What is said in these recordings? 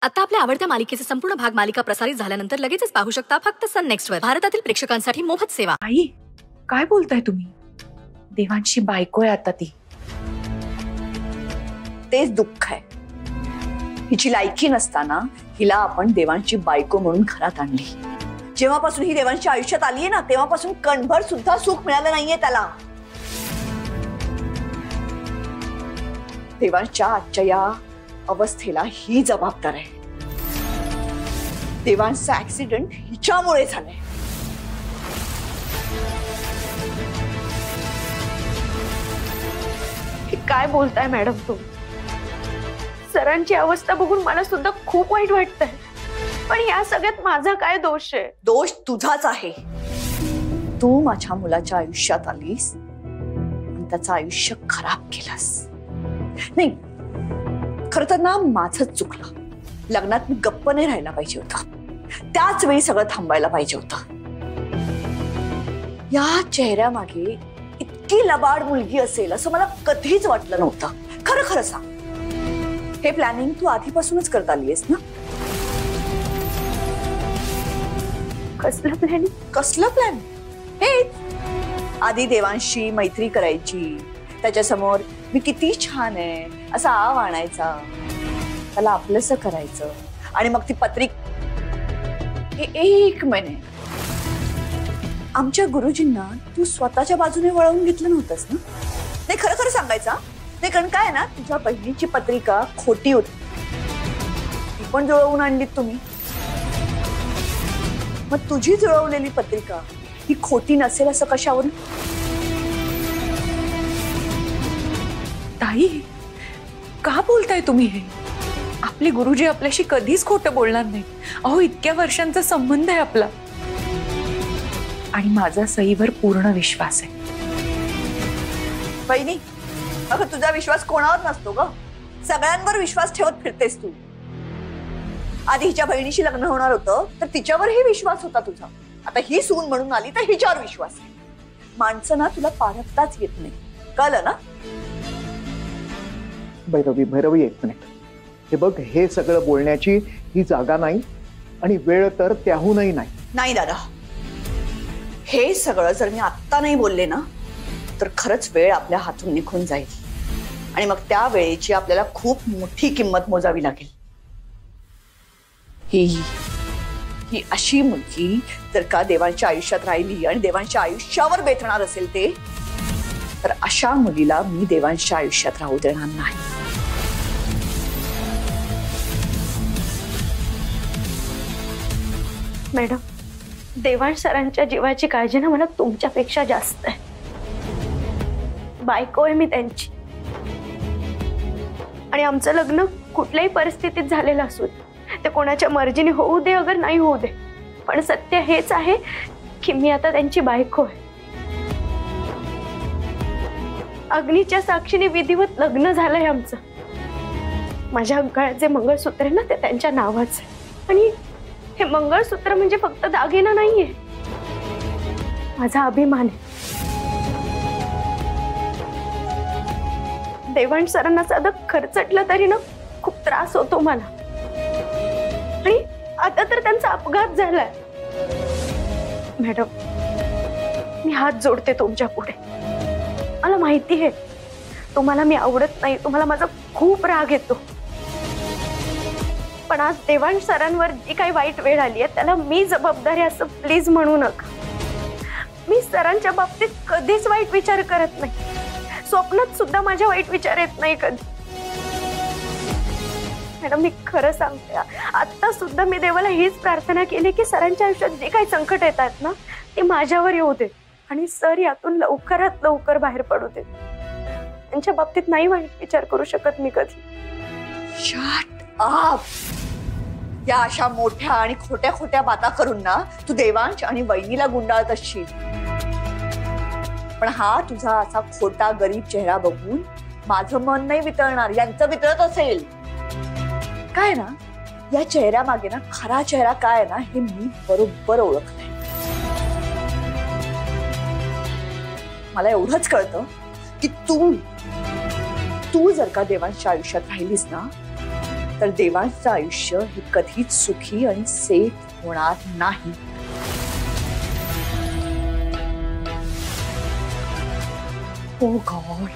आता आपल्या आवडत्या मालिकेचे संपूर्ण भाग मालिका प्रसारित झाल्यानंतर लगेचच पाहू शकता फक्त सन नेक्स्ट वर. भारतातील प्रेक्षकांसाठी मोफत सेवा. आई काय बोलताय तुम्ही? देवांशी बायको आहे आता ती. तेच दुःख आहे. हिची लायकी नसताना हिला आपण देवांची बायको म्हणून घरात आणली. जेव्हापासून ही देवांच्या आयुष्यात आली आहे ना तेव्हापासून कणभर सुद्धा सुख मिळालं नाहीये त्याला. देवांच्या आजच्या या अवस्थेला ही जबाबदार आहे. देवांचा ऍक्सिडेंट हिच्यामुळे झालाय. काय बोलताय मॅडम तुम्ही? सरांची अवस्था बघून मला सुद्धा खूप वाईट वाटतंय. पण या सगळ्यात माझा काय दोष आहे? दोष तुझाच आहे. तू माझ्या मुलाच्या आयुष्यात आलीस आणि त्याचं आयुष्य खराब केलंस. नाही खरं तर ना माझंच चुकलं. लग्नात मी गप्प नाही राहायला पाहिजे होतं. त्याच वेळी सगळं थांबायला पाहिजे होतं. या चेहऱ्यामागे इतकी लबाड मुलगी असेल असं मला कधीच वाटलं नव्हतं. खरं खरं सांग, हे प्लॅनिंग तू आधीपासूनच करत आलीयस ना? कसलं प्लॅनिंग? कसलं प्लॅन? हे आधी देवांशी मैत्री करायची, त्याच्यासमोर मी किती छान आहे असा आव आणायचा, त्याला आपलंसं करायचं आणि मग ती पत्रिका. एक महिने आमच्या गुरुजींना तू स्वतःच्या बाजूने वळवून घेतलं नव्हतंस ना? नाही खरं खरं सांगायचा नाही, कारण काय ना तुझ्या बहिणीची पत्रिका खोटी होती. ती पण जुळवून आणलीत तुम्ही. मग तुझी जुळवलेली पत्रिका ही खोटी नसेल असं कशावरून? ताई का बोलताय तुम्ही हे? आपले गुरुजी आपल्याशी कधीच खोटं बोलणार नाही. अहो इतक्या वर्षांचा संबंध आहे आपला आणि माझा सईवर पूर्ण विश्वास आहे. बहिणी अगं तुझा विश्वास कोणावर नसतो ग. सगळ्यांवर विश्वास ठेवत फिरतेस तू. आधी हिच्या बहिणीशी लग्न होणार होतं तर तिच्यावरही विश्वास होता तुझा. आता ही सून म्हणून आली तर हिच्यावर विश्वास आहे. माणसं ना तुला पारखताच येत नाही, कळलं ना? भैरवी एक मिनिट. हे बघ, हे सगळं बोलण्याची ही जागा नाही आणि वेळ तर त्याहूनही नाही. नाही दादा, हे सगळं जर मी आत्ता नाही बोलले ना तर खरंच वेळ आपल्या हातून निघून जाईल आणि मग त्या वेळेची आपल्याला खूप मोठी किंमत मोजावी लागेल. ही अशी मुलगी जर का देवांच्या आयुष्यात राहिली आणि देवांच्या आयुष्यावर बेतणार असेल ते, तर अशा मुलीला मी देवांच्या आयुष्यात राहू देणार नाही. मॅडम, देवांश सरांच्या जीवाची काळजी ना मला तुमच्यापेक्षा जास्त आहे. बायको आहे मी त्यांची आणि आमचं लग्न कुठल्याही परिस्थितीत झालेलं असू दे, ते कोणाच्या मर्जीने होऊ दे अगर नाही होऊ दे, पण सत्य हेच आहे की मी आता त्यांची बायको आहे. अग्नीच्या साक्षीने विधिवत लग्न झालंय आमचं. माझ्या गळ्यात जे मंगळसूत्र आहे ना ते त्यांच्या नावाचं आहे आणि हे मंगळसूत्र म्हणजे फक्त दागिना नाहीये, माझा अभिमान आहे. देवांश सरांना साधं खर्चटलं तरी ना खूप त्रास होतो मला आणि आता तर त्यांचा अपघात झालाय. मॅडम, मी हात जोडते तुमच्या पुढे. मला माहिती आहे तुम्हाला मी आवडत नाही, तुम्हाला माझा खूप राग येतो, पण आज देवांश सरांवर जी काही वाईट वेळ आली आहे त्याला मी जबाबदार आहे असं प्लीज म्हणू नका. मी सरांच्या बाबतीत कधीच वाईट विचार करत नाही. स्वप्नात सुद्धा माझ्या वाईट विचार येत नाही कधी. मॅडम, मी खरं सांगते, आता सुद्धा मी देवाला हीच प्रार्थना केली की सरांच्या आयुष्यात जे काही संकट येतात ना ते माझ्यावर येऊ दे आणि सर यातून लवकरात लवकर बाहेर पडू दे. त्यांच्या बाबतीत नाही वाईट विचार करू शकत मी कधी. Shut up. या अशा मोठ्या आणि खोट्या खोट्या बाता करून ना तू देवांश आणि वहिनीला गुंडाळत असशील. पण हा तुझा असा खोटा गरीब चेहरा बघून माझं मन नाही वितळणार, यांचं वितळत असेल. काय ना या चेहऱ्या मागे ना खरा चेहरा काय ना हे मी बरोबर ओळखलंय. मला एवढंच कळतं की तू जर का देवांच्या आयुष्यात राहिलीस ना तर देवांचं आयुष्य हे कधीच सुखी आणि सेफ होणार नाही. ओ गॉड,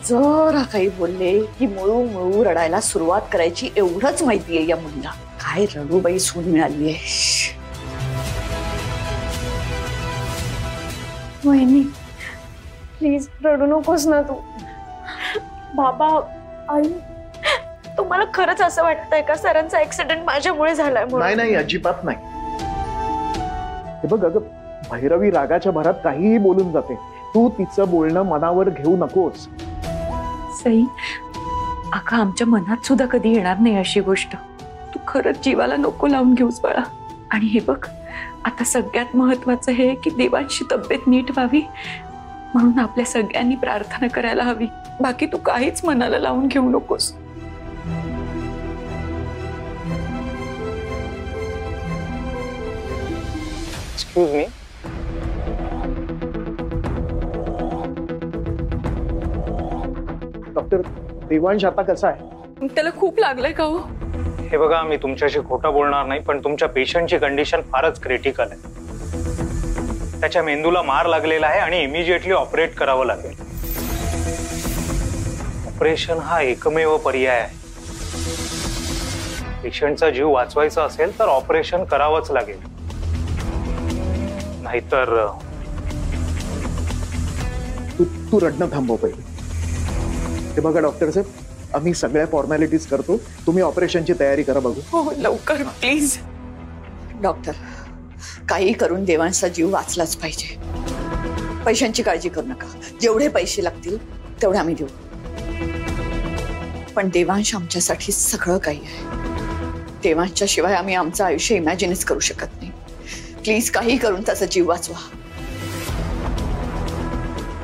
जरा काही बोलले की मुळू मुळू रडायला सुरुवात करायची एवढंच माहितीये या मुलीला. काय रडूबाई सून मिळालीये. वहिनी प्लीज रडू नकोस ना तू. बाबा आई, तुम्हाला खरंच असं वाटतंय का सरांचा ऍक्सिडेंट माझ्यामुळे झालाय म्हणून? नाही नाही, अजिबात नाही. हे बघ अगं, भैरवी रागाच्या भरात काहीही बोलून जाते. तू तिचं बोलणं मनावर घेऊ नकोस. सई, अगं आमच्या मनात सुद्धा कधी येणार नाही अशी गोष्ट. तू खरंच जीवाला नको लावून घेऊस बाळा. आणि हे बघ, आता सगळ्यात महत्वाचं हे की देवांची तब्येत नीट व्हावी म्हणून आपल्या सगळ्यांनी प्रार्थना करायला हवी. बाकी तू काहीच मनाला लावून घेऊ नकोस. एक्सक्यूज मी, डॉक्टर, देवांश आता कसा आहे? त्याला खूप लागलंय का हो? हे बघा, मी तुमच्याशी खोटं बोलणार नाही, पण तुमच्या पेशंटची कंडिशन फारच क्रिटिकल आहे. त्याच्या मेंदूला मार लागलेला आहे आणि इमिजिएटली ऑपरेट करावं लागेल. ऑपरेशन हा एकमेव पर्याय आहे. पेशंटचा जीव वाचवायचा असेल तर ऑपरेशन करावंच लागेल, नाहीतर तू रडणं थांबव पहिले. हे बघा डॉक्टर साहेब, आम्ही सगळ्या फॉर्मॅलिटीज करतो. तुम्ही ऑपरेशनची तयारी करा बघू. हो लवकर प्लीज. डॉक्टर, काही करून देवांचा जीव वाचलाच पाहिजे. पैशांची काळजी करू नका. जेवढे पैसे लागतील तेवढे आम्ही देऊ. पण देवांश आमच्यासाठी सगळं काही आहे. देवांच्या शिवाय आम्ही आमचं आयुष्य इमॅजिनच करू शकत नाही. प्लीज काही करून त्याचा जीव वाचवा.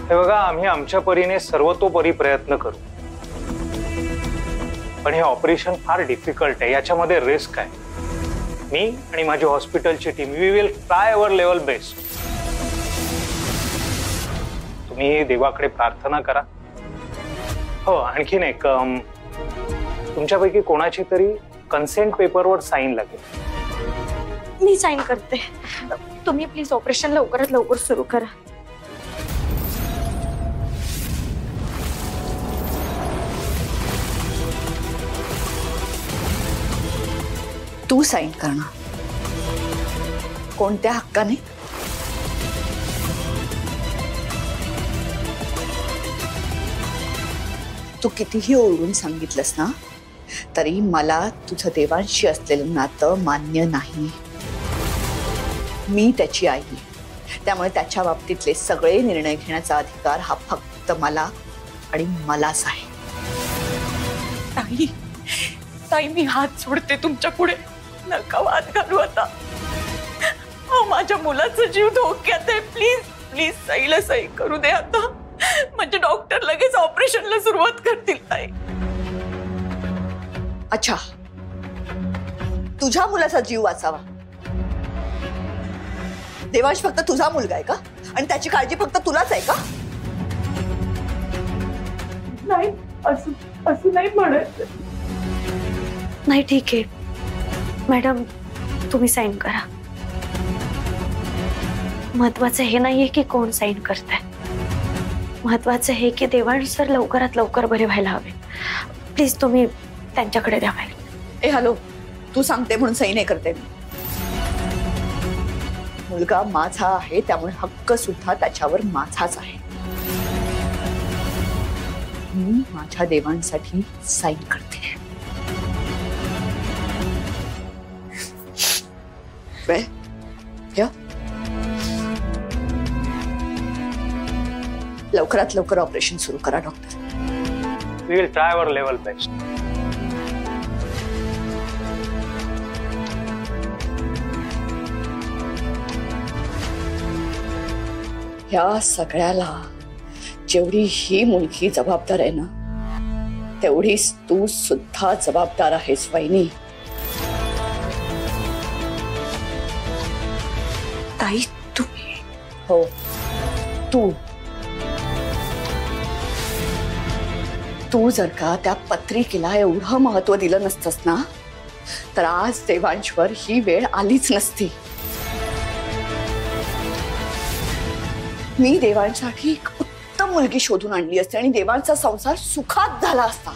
हे बघा, आम्ही आमच्या परीने सर्वतोपरी प्रयत्न करू, पण हे ऑपरेशन फार डिफिकल्ट आहे. याच्यामध्ये रिस्क आहे. मी आणि माझी हॉस्पिटलची team, we will try our level best. तुम्ही देवाकडे प्रार्थना करा. हो, आणखीन एक, तुमच्यापैकी कोणाची तरी कन्सेंट पेपरवर साईन लागेल. मी साईन करते. तुम्ही प्लीज ऑपरेशन लवकरात लवकर सुरू करा. तू साईन करणार? कोणत्या हक्काने? तू कितीही ओरडून सांगितलंस ना तरी मला तुझं देवांशी असलेलं नातं मान्य नाही. मी त्याची आई, त्यामुळे त्याच्या बाबतीतले सगळे निर्णय घेण्याचा अधिकार हा फक्त मला आणि मलाच आहे. ताई, ताई मी हात सोडते तुमच्या पुढे. नका वाद घालू आता. माझ्या मुलाचा जीव धोक्यात आहे. प्लीज प्लीज सईला सही करू दे आता, म्हणजे डॉक्टर लगेच ऑपरेशनला सुरुवात करतील. ताई, अच्छा, तुझ्या मुलाचा जीव वाचावा. देवांश फक्त तुझा मुलगा आहे का? आणि त्याची काळजी फक्त तुलाच आहे का? नाही, असं नाही म्हणत. नाही ठीक आहे मॅडम, तुम्ही साईन करा. महत्वाचं हे नाहीये की कोण साईन करताय. महत्वाचं हे की देवांश सर लवकरात लवकर बरे व्हायला हवे. प्लीज तुम्ही त्यांच्याकडे द्या फाईल. ए हॅलो, तू सांगते म्हणून सही नाही करते. मुलगा माझा आहे, त्यामुळे हक्क सुद्धा त्याच्यावर माझाच आहे. मी माझ्या देवांसाठी साईन करते. लवकरात लवकर ऑपरेशन सुरू करा doctor. We will try our level best. ह्या सगळ्याला जेवढी ही मुलगी जबाबदार आहे ना, तेवढीच तू सुद्धा जबाबदार आहेस वहिनी. ताई तुम्ही. हो, तू तू जर का त्या पत्रिकेला एवढं महत्व दिलं नसतंस ना तर आज देवांशवर ही वेळ आलीच नसती. मी देवांसाठी एक उत्तम मुलगी शोधून आणली असते आणि देवांचा संसार सुखात झाला असता.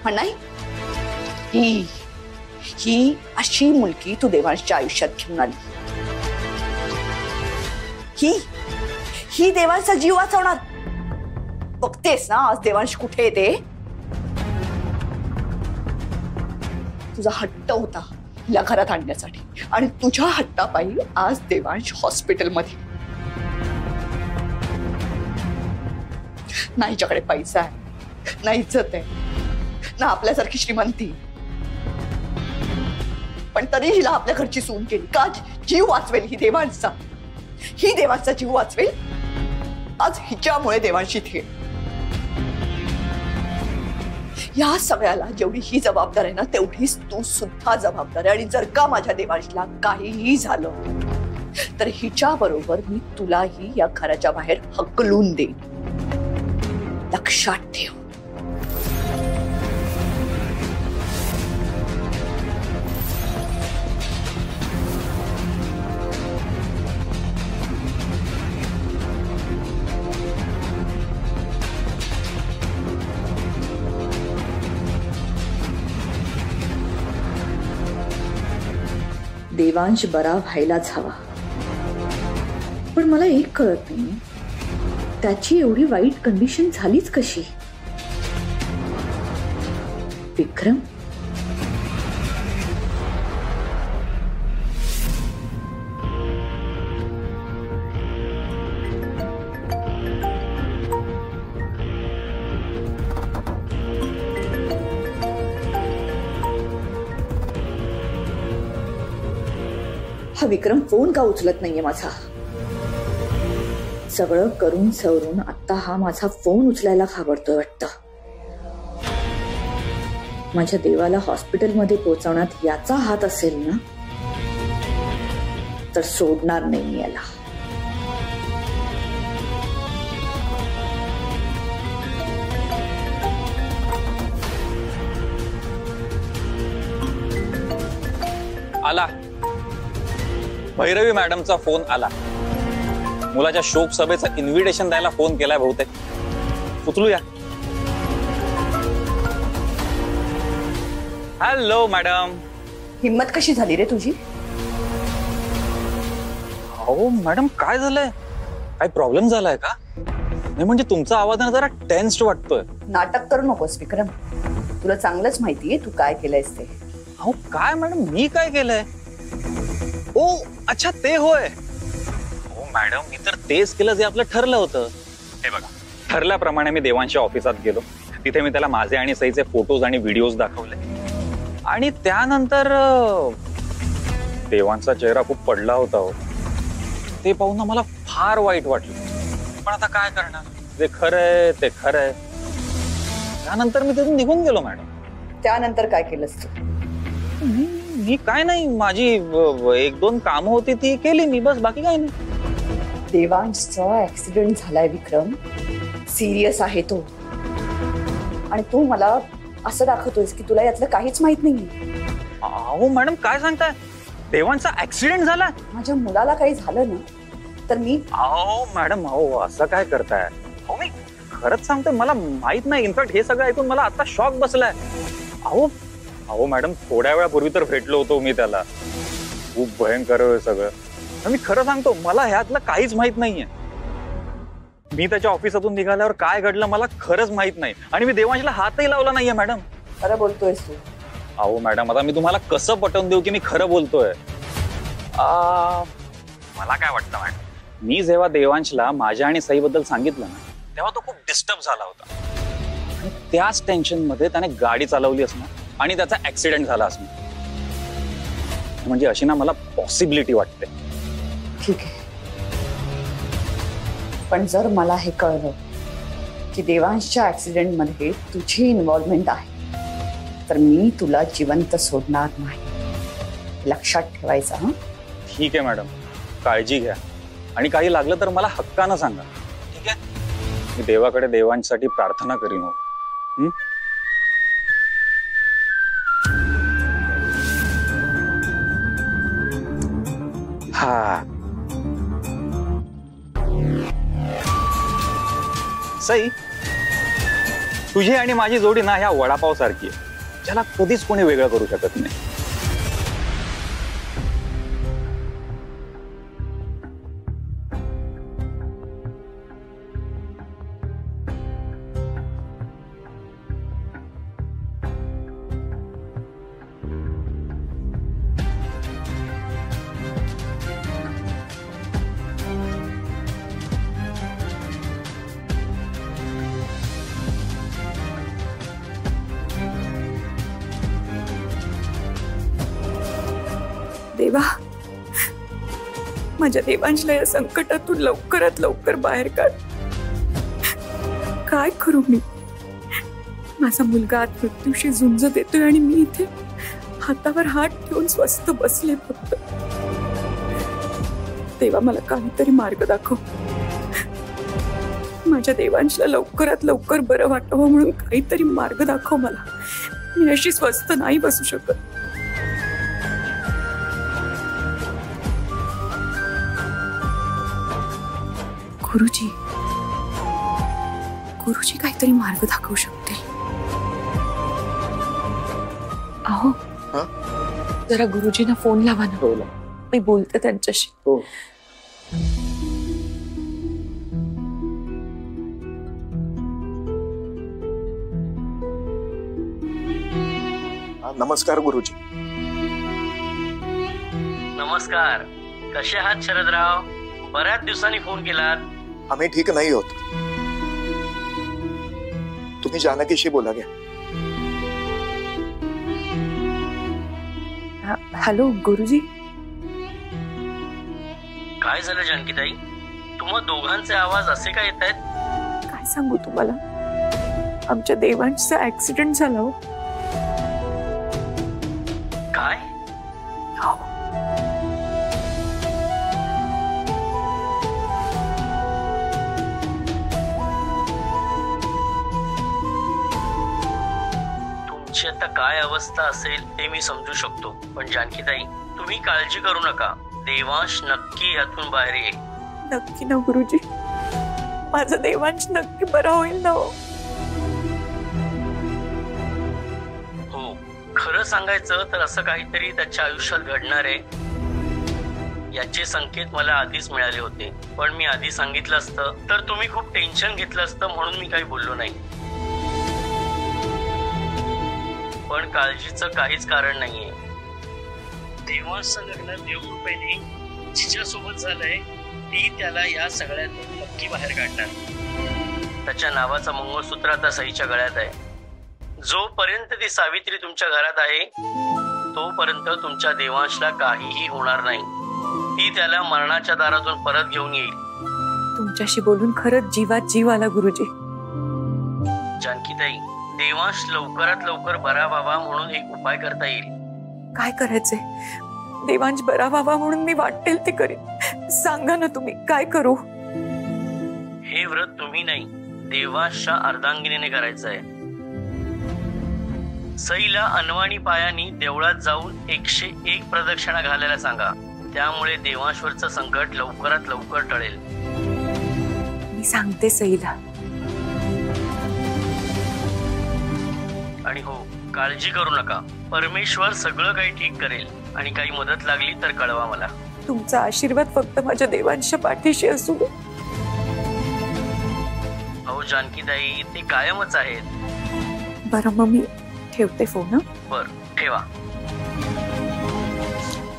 पण नाही, ही अशी मुलगी तू देवांशच्या आयुष्यात घेऊन आली. ही देवांचा जीव वाचवणार. बघतेस ना आज देवांश कुठे येते. तुझा हट्ट होता हिला घरात आणण्यासाठी आणि तुझ्या हट्टापायी आज देवांश हॉस्पिटलमध्ये. ना हिच्याकडे पैसा आहे, ना इज्जत आहे, ना आपल्यासारखी श्रीमंती, पण तरी हिला आपल्या घरची सून केली. का? जीव वाचवेल ही देवांशचा. ही देवांशचा जीव वाचवेल. आज हिच्यामुळे देवांश इथे. या सगळ्याला जेवढी ही जबाबदार आहे ना तेवढीच तू सुद्धा जबाबदार आहे. आणि जर का माझ्या देवांशला काहीही झालं तर हिच्या बरोबर मी तुलाही या घराच्या बाहेर हकलून देईन. लक्षात ठेव. देवांश बरा व्हायलाच हवा. पण मला एक कळत नाही, त्याची एवढी वाईट कंडिशन झालीच कशी. विक्रम हा विक्रम फोन का उचलत नाहीये माझा. सगळं करून सवरून आता हा माझा फोन उचलायला घाबरतोय वाटतं. माझ्या देवाला हॉस्पिटलमध्ये पोहोचवण्यात याचा हात असेल ना तर सोडणार नाही याला. आला भैरवी मॅडमचा फोन आला. मुलाच्या शोक सभेचं इन्व्हिटेशन द्यायला फोन केलाय बहुतेक. उचलूया. Hello madam. हिम्मत कशी झाली रे तुझी? हो मॅडम काय झालंय? काही प्रॉब्लेम झालाय का? नाही म्हणजे तुमचा आवाज जरा टेन्स्ड वाटतोय. नाटक करू नकोस विक्रम. तुला चांगलंच माहितीये तू काय केलंयस ते. अहो काय मॅडम मी काय केलंय? ओ अच्छा ते होय. हो मॅडम मी तर तेच केलं जे आपलं ठरलं होतं. हे बघा ठरल्याप्रमाणे मी देवांच्या ऑफिसात गेलो. तिथे मी त्याला माझे आणि सईचे फोटोज आणि व्हिडिओज दाखवले आणि त्यानंतर देवांचा चेहरा खूप पडला होता हो. ते पाहून ना मला फार वाईट वाटलं. पण आता काय करणार, जे खरंय ते खरंय. त्यानंतर मी तिथून निघून गेलो मॅडम. त्यानंतर काय केलंस तू? मी काय नाही, माझी एक दोन कामं होती ती केली मी, बस बाकी काय नाही. देवांशचा ऍक्सिडेंट झालाय विक्रम. सिरियस आहे तो. आणि तू मला असं दाखवतोयस की तुला यातलं काहीच माहित नाही. अहो मॅडम काय सांगताय? देवांचा ऍक्सिडेंट झाला? माझ्या मुलाला काही झालं ना तर मी. अहो मॅडम अहो असं काय करताय? अहो मी खरंच सांगतोय मला माहित नाही. इनफॅक्ट हे सगळं ऐकून मला आता शॉक बसलाय. अहो मॅडम थोड्या वेळापूर्वी तर भेटलो होतो मी त्याला. खूप भयंकर सगळं. मी खरं सांगतो मला ह्यातलं काहीच माहित नाहीये. मी त्याच्या ऑफिसातून निघाल्यावर काय घडलं मला खरंच माहित नाही आणि मी देवांशला हातही लावला नाहीये मॅडम. खरं बोलतोयस तू? अहो मॅडम आता मी तुम्हाला कसं पटवून देऊ की मी खरं बोलतोय? मला काय वाटतं मॅडम, मी जेव्हा देवांशला माझ्या आणि सईबद्दल सांगितलं ना तेव्हा तो खूप डिस्टर्ब झाला होता आणि त्याच टेन्शन मध्ये त्याने गाडी चालवली असणार आणि त्याचा ऍक्सिडेंट झाला असणार. म्हणजे अशी ना मला पॉसिबिलिटी वाटते. ठीक आहे, पण जर मला हे कळलं की देवांशच्या ऍक्सिडेंट मध्ये तुझी इन्व्हॉल्वमेंट आहे तर मी तुला जिवंत सोडणार नाही. लक्षात ठेवायचं. हा ठीक आहे मॅडम, काळजी घ्या आणि काही लागलं तर मला हक्कानं सांगा. ठीक आहे? मी देवाकडे देवांसाठी प्रार्थना करीन. हो हा सई, तुझी आणि माझी जोडी ना ह्या वडापाव सारखी आहे, ज्याला कधीच कोणी वेगळं करू शकत नाही. देवा, माझ्या देवांशला या संकटातून लवकरात लवकर बाहेर काढ. काय करू मी? माझा मुलगा आत मृत्यूशी झुंज देतोय आणि मी इथे हातावर हात ठेवून स्वस्थ बसले. फक्त देवा, मला काहीतरी मार्ग दाखव. माझ्या देवांशला लवकरात लवकर बरं वाटावं म्हणून काहीतरी मार्ग दाखव मला. मी अशी स्वस्थ नाही बसू शकत. गुरुजी, गुरुजी काहीतरी मार्ग दाखवू शकतील. अहो, जरा गुरुजींना फोन लावा ना. मी बोलते त्यांच्याशी. नमस्कार गुरुजी. नमस्कार. कसे आहात शरदराव? बऱ्याच दिवसांनी फोन केलात. आम्ही ठीक नाही होत. तुम्ही जानकीशी बोला घ्या. हॅलो गुरुजी. काय झालं जानकीताई? तुम्हा दोघांचे आवाज असे का येत आहेत? काय सांगू तुम्हाला, आमच्या देवांचा ऍक्सिडेंट झाला. हो. काय? तुमची आता काय अवस्था असेल ते मी समजू शकतो, पण जानकीताई तुम्ही काळजी करू नका. देवांश नक्की यातून बाहेर येईल. नक्की ना गुरुजी? माझा देवांश नक्की बरा होईल ना? हो, खरं सांगायचं तर असं काहीतरी त्याच्या आयुष्यात घडणार आहे याचे संकेत मला आधीच मिळाले होते, पण मी आधी सांगितलं असतं तर तुम्ही खूप टेन्शन घेतलं असतं म्हणून मी काही बोललो नाही. पण काळजीचं काहीच कारण नाहीये. देवांचं लग्न देवकृपेने जिच्यासोबत झालंय ती त्याला या सगळ्यातून नक्की बाहेर काढणार. त्याच्या नावाचं मंगळसूत्र आता सईच्या गळ्यात आहे. जोपर्यंत ती सावित्री तुमच्या घरात आहे तोपर्यंत तुमच्या देवांशला काहीही होणार नाही. ती त्याला मरणाच्या दारातून परत घेऊन येईल. तुमच्याशी बोलून खरंच जीवात जीव आला गुरुजी. जानकीताई, देवांश लवकरात लवकर बरा व्हावा म्हणून एक उपाय करता येईल. काय करायचंय? देवांश बरा व्हावा म्हणून मी वाटेल ते करेन. सांगा ना तुम्ही, काय करू? हे व्रत तुम्ही नाही, देवांशच्या अर्धांगिनीने करायचं आहे. सईला अनवाणी पायानी देवळात जाऊन 101 प्रदक्षिणा घालायला सांगा. त्यामुळे देवांशवरचं संकट लवकरात लवकर टळेल. मी सांगते सईला. आणि हो, काळजी करू नका. परमेश्वर सगळं काही ठीक करेल आणि काही मदत लागली तर कळवा मला. तुमचा आशीर्वाद फक्त माझ्या देवांच्या पाठीशी असू दे. अहो जानकीताई, ते कायमच आहेत. बरं, मग मी ठेवते फोन. बर, ठेवा.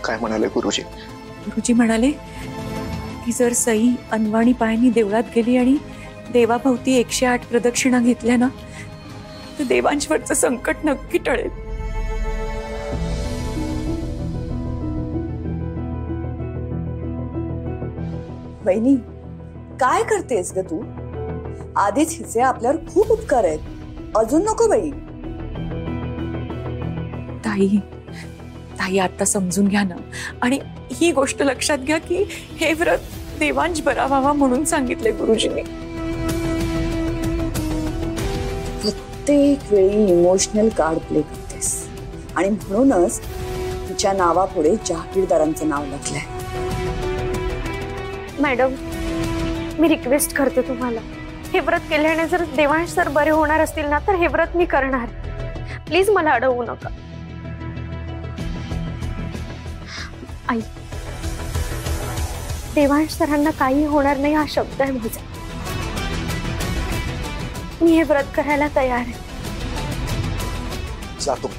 काय म्हणाले गुरुजी? गुरुजी म्हणाले की जर सई अनवाणी पायानी देवळात गेली आणि देवाभोवती 108 प्रदक्षिणा घेतल्या ना तर देवांशवरचं संकट नक्की टळेल. वहिनी, काय करतेस ग तू? आधीच हिचे आपल्यावर खूप उपकार आहेत, अजून नको बाई. ताई, ताई आता समजून घ्या ना, आणि ही गोष्ट लक्षात घ्या की हे व्रत देवांश बरा व्हावा म्हणून सांगितले गुरुजींनी. प्रत्येक वेळी इमोशनल कार्ड प्ले करतेस आणि म्हणूनच तिच्या नावापुढे जहागीरदारांचं नाव लागलंय. मॅडम, मी रिक्वेस्ट करते तुम्हाला, हे व्रत केल्याने जर देवांश सर बरे होणार असतील ना तर हे व्रत मी करणार. प्लीज मला अडवू नका. आई, देवांश सरांना काही होणार नाही हा शब्द आहे माझा. मी हे व्रत करायला तयार आहे. जातो.